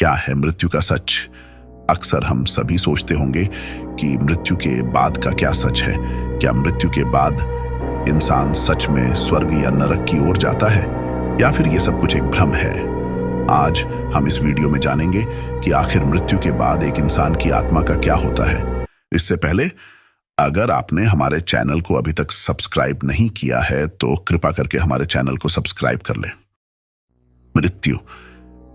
क्या है मृत्यु का सच? अक्सर हम सभी सोचते होंगे कि मृत्यु के बाद का क्या सच है। क्या मृत्यु के बाद इंसान सच में स्वर्ग या नरक की ओर जाता है, या फिर ये सब कुछ एक भ्रम है? आज हम इस वीडियो में जानेंगे कि आखिर मृत्यु के बाद एक इंसान की आत्मा का क्या होता है। इससे पहले अगर आपने हमारे चैनल को अभी तक सब्सक्राइब नहीं किया है तो कृपा करके हमारे चैनल को सब्सक्राइब कर लें।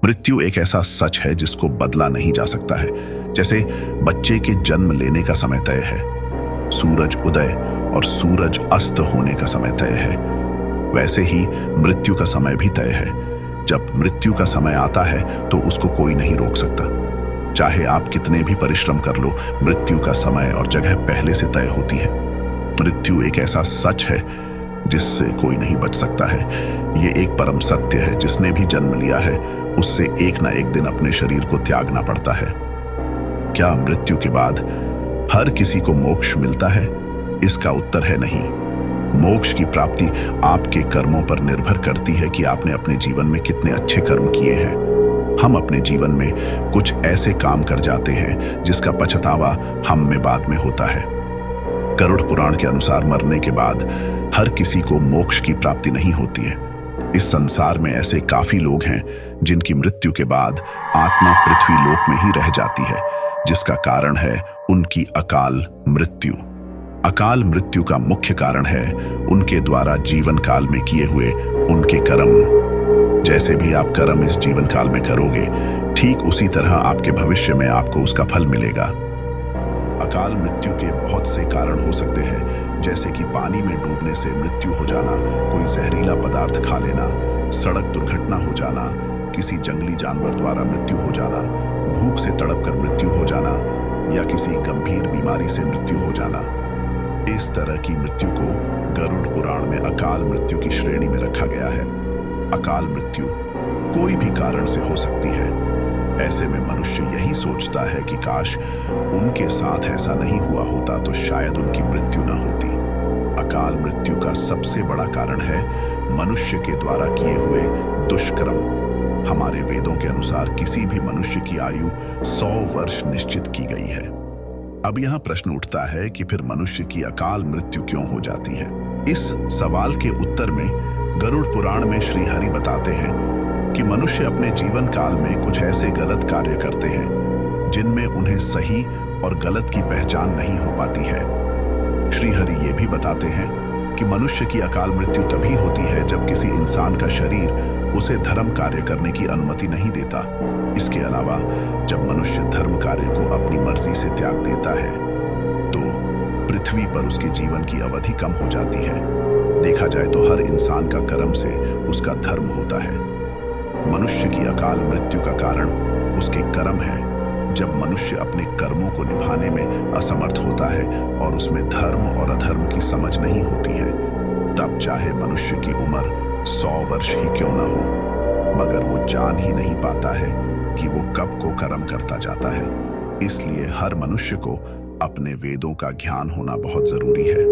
मृत्यु एक ऐसा सच है जिसको बदला नहीं जा सकता है। जैसे बच्चे के जन्म लेने का समय तय है, सूरज उदय और सूरज अस्त होने का समय तय है, वैसे ही मृत्यु का समय भी तय है। जब मृत्यु का समय आता है तो उसको कोई नहीं रोक सकता। चाहे आप कितने भी परिश्रम कर लो, मृत्यु का समय और जगह पहले से तय होती है। मृत्यु एक ऐसा सच है जिससे कोई नहीं बच सकता है। ये एक परम सत्य है। जिसने भी जन्म लिया है उससे एक ना एक दिन अपने शरीर को त्यागना पड़ता है। क्या मृत्यु के बाद हर किसी को मोक्ष मिलता है? इसका उत्तर है नहीं। मोक्ष की प्राप्ति आपके कर्मों पर निर्भर करती है कि आपने अपने जीवन में कितने अच्छे कर्म किए हैं। हम अपने जीवन में कुछ ऐसे काम कर जाते हैं जिसका पछतावा हम में बाद में होता है। गरुड़ पुराण के अनुसार मरने के बाद हर किसी को मोक्ष की प्राप्ति नहीं होती है। इस संसार में ऐसे काफी लोग हैं जिनकी मृत्यु के बाद आत्मा पृथ्वी लोक में ही रह जाती है, जिसका कारण है उनकी अकाल मृत्यु। अकाल मृत्यु का मुख्य कारण है उनके द्वारा जीवन काल में किए हुए उनके कर्म। जैसे भी आप कर्म इस जीवन काल में करोगे, ठीक उसी तरह आपके भविष्य में आपको उसका फल मिलेगा। अकाल मृत्यु के बहुत से कारण हो सकते हैं, जैसे कि पानी में डूबने से मृत्यु हो जाना, कोई जहरीला पदार्थ खा लेना, सड़क दुर्घटना हो जाना, किसी जंगली जानवर द्वारा मृत्यु हो जाना, भूख से तड़पकर मृत्यु हो जाना, या किसी गंभीर बीमारी से मृत्यु हो जाना। इस तरह की मृत्यु को गरुड़ पुराण में अकाल मृत्यु की श्रेणी में रखा गया है। अकाल मृत्यु कोई भी कारण से हो सकती है। ऐसे में मनुष्य यही सोचता है कि काश उनके साथ ऐसा नहीं हुआ होता तो शायद उनकी मृत्यु न होती। अकाल मृत्यु का सबसे बड़ा कारण है मनुष्य के द्वारा किए हुए दुष्कर्म। हमारे वेदों के अनुसार किसी भी मनुष्य की आयु 100 वर्ष निश्चित की गई है। अब यहाँ प्रश्न उठता है कि फिर मनुष्य की अकाल मृत्यु क्यों हो जाती है? इस सवाल के उत्तर में गरुड़ पुराण में श्री हरि बताते हैं कि मनुष्य अपने जीवन काल में कुछ ऐसे गलत कार्य करते हैं जिनमें उन्हें सही और गलत की पहचान नहीं हो पाती है। श्री हरि ये भी बताते हैं कि मनुष्य की अकाल मृत्यु तभी होती है जब किसी इंसान का शरीर उसे धर्म कार्य करने की अनुमति नहीं देता। इसके अलावा जब मनुष्य धर्म कार्य को अपनी मर्जी से त्याग देता है तो पृथ्वी पर उसके जीवन की अवधि कम हो जाती है। देखा जाए तो हर इंसान का कर्म से उसका धर्म होता है। मनुष्य की अकाल मृत्यु का कारण उसके कर्म है। जब मनुष्य अपने कर्मों को निभाने में असमर्थ होता है और उसमें धर्म और अधर्म की समझ नहीं होती है, तब चाहे मनुष्य की उम्र 100 वर्ष ही क्यों न हो, मगर वो जान ही नहीं पाता है कि वो कब को कर्म करता जाता है। इसलिए हर मनुष्य को अपने वेदों का ज्ञान होना बहुत जरूरी है।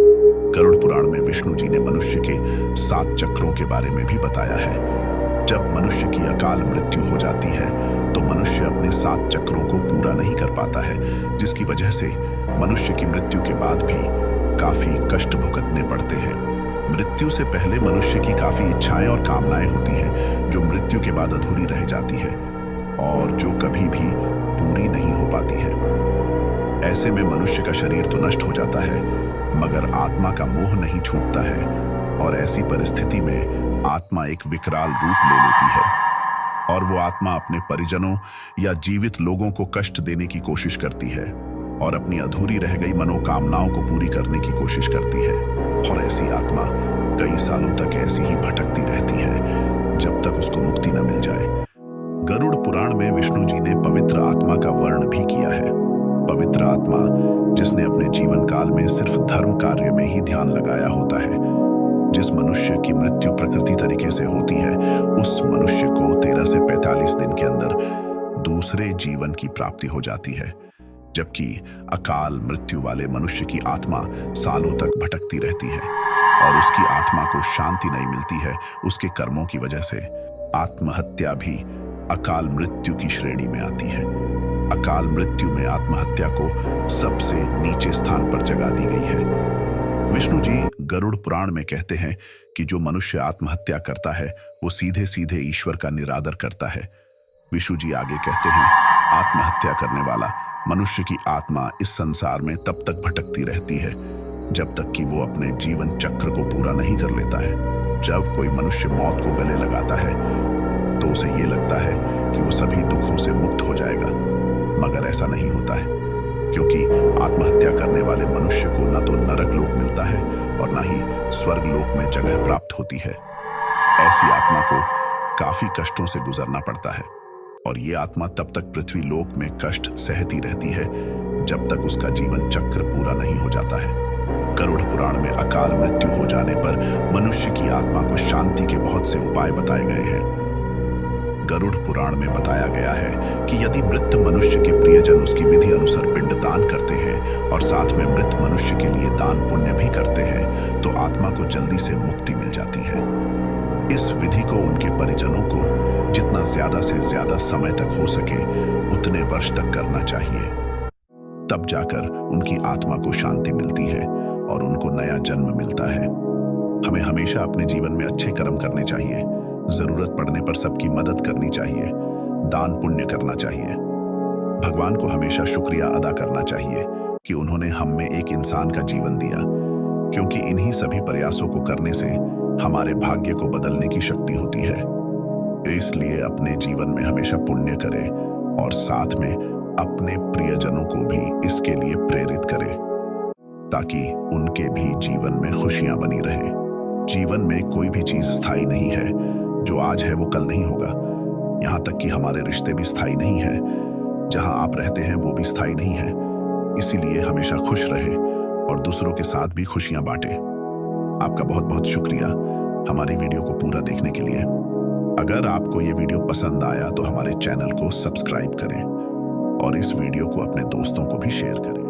गरुड़ पुराण में विष्णु जी ने मनुष्य के 7 चक्रों के बारे में भी बताया है। जब मनुष्य की अकाल मृत्यु हो जाती है तो मनुष्य अपने 7 चक्रों को पूरा नहीं कर पाता है, जिसकी वजह से मनुष्य की मृत्यु के बाद भी काफी कष्ट भुगतने पड़ते हैं। मृत्यु से पहले मनुष्य की काफी इच्छाएं और कामनाएं होती हैं जो मृत्यु के बाद अधूरी रह जाती है और जो कभी भी पूरी नहीं हो पाती है। ऐसे में मनुष्य का शरीर तो नष्ट हो जाता है, मगर आत्मा का मोह नहीं छूटता है और ऐसी परिस्थिति में आत्मा एक विकराल रूप ले लेती है और वो आत्मा अपने परिजनों या जीवित लोगों को कष्ट देने की कोशिश करती है और अपनी अधूरी रह गई मनोकामनाओं को पूरी करने की कोशिश करती है। और ऐसी आत्मा कई सालों तक ऐसी ही भटकती रहती है जब तक उसको मुक्ति न मिल जाए। गरुड़ पुराण में विष्णु जी ने पवित्र आत्मा का वर्ण भी किया है। पवित्र आत्मा जिसने अपने जीवन काल में सिर्फ धर्म कार्य में ही ध्यान लगाया होता है। जिस मनुष्य की मृत्यु प्रकृति तरीके से होती है, उस मनुष्य को 13 से 45 दिन के अंदर दूसरे जीवन की प्राप्ति हो जाती है, जबकि अकाल मृत्यु वाले मनुष्य की आत्मा सालों तक भटकती रहती है और उसकी आत्मा को शांति नहीं मिलती है। उसके कर्मों की वजह से आत्महत्या भी अकाल मृत्यु की श्रेणी में आती है। अकाल मृत्यु में आत्महत्या को सबसे नीचे स्थान पर जगह दी गई है। विष्णु जी गरुड़ पुराण में कहते हैं कि जो मनुष्य आत्महत्या करता है वो सीधे सीधे ईश्वर का निरादर करता है। विष्णु जी आगे कहते हैं, आत्महत्या करने वाला मनुष्य की आत्मा इस संसार में तब तक भटकती रहती है जब तक कि वो अपने जीवन चक्र को पूरा नहीं कर लेता है। जब कोई मनुष्य मौत को गले लगाता है तो उसे ये लगता है कि वो सभी दुखों से मुक्त हो जाएगा, मगर ऐसा नहीं होता है, क्योंकि आत्महत्या करने वाले मनुष्य को न तो नरक लोक मिलता है और न ही स्वर्ग लोक में जगह प्राप्त होती है। ऐसी आत्मा को काफी कष्टों से गुजरना पड़ता है और ये आत्मा तब तक पृथ्वी लोक में कष्ट सहती रहती है जब तक उसका जीवन चक्र पूरा नहीं हो जाता है। गरुड़ पुराण में अकाल मृत्यु हो जाने पर मनुष्य की आत्मा को शांति के बहुत से उपाय बताए गए हैं। गरुड़ पुराण में बताया गया है कि यदि मृत मनुष्य के प्रियजन उसकी विधि अनुसार पिंड दान करते हैं और साथ में मृत मनुष्य के लिए दान पुण्य भी करते हैं तो आत्मा को जल्दी से मुक्ति मिल जाती है। इस विधि को उनके परिजनों को जितना ज्यादा से ज्यादा समय तक हो सके उतने वर्ष तक करना चाहिए, तब जाकर उनकी आत्मा को शांति मिलती है और उनको नया जन्म मिलता है। हमें हमेशा अपने जीवन में अच्छे कर्म करने चाहिए, जरूरत पड़ने पर सबकी मदद करनी चाहिए, दान पुण्य करना चाहिए। भगवान को हमेशा शुक्रिया अदा करना चाहिए कि उन्होंने हम में एक इंसान का जीवन दिया, क्योंकि इन्हीं सभी प्रयासों को करने से हमारे भाग्य को बदलने की शक्ति होती है। इसलिए अपने जीवन में हमेशा पुण्य करें और साथ में अपने प्रियजनों को भी इसके लिए प्रेरित करें, ताकि उनके भी जीवन में खुशियां बनी रहे। जीवन में कोई भी चीज स्थायी नहीं है, जो आज है वो कल नहीं होगा। यहाँ तक कि हमारे रिश्ते भी स्थायी नहीं है, जहाँ आप रहते हैं वो भी स्थायी नहीं है। इसीलिए हमेशा खुश रहे और दूसरों के साथ भी खुशियां बांटे। आपका बहुत बहुत शुक्रिया हमारी वीडियो को पूरा देखने के लिए। अगर आपको ये वीडियो पसंद आया तो हमारे चैनल को सब्सक्राइब करें और इस वीडियो को अपने दोस्तों को भी शेयर करें।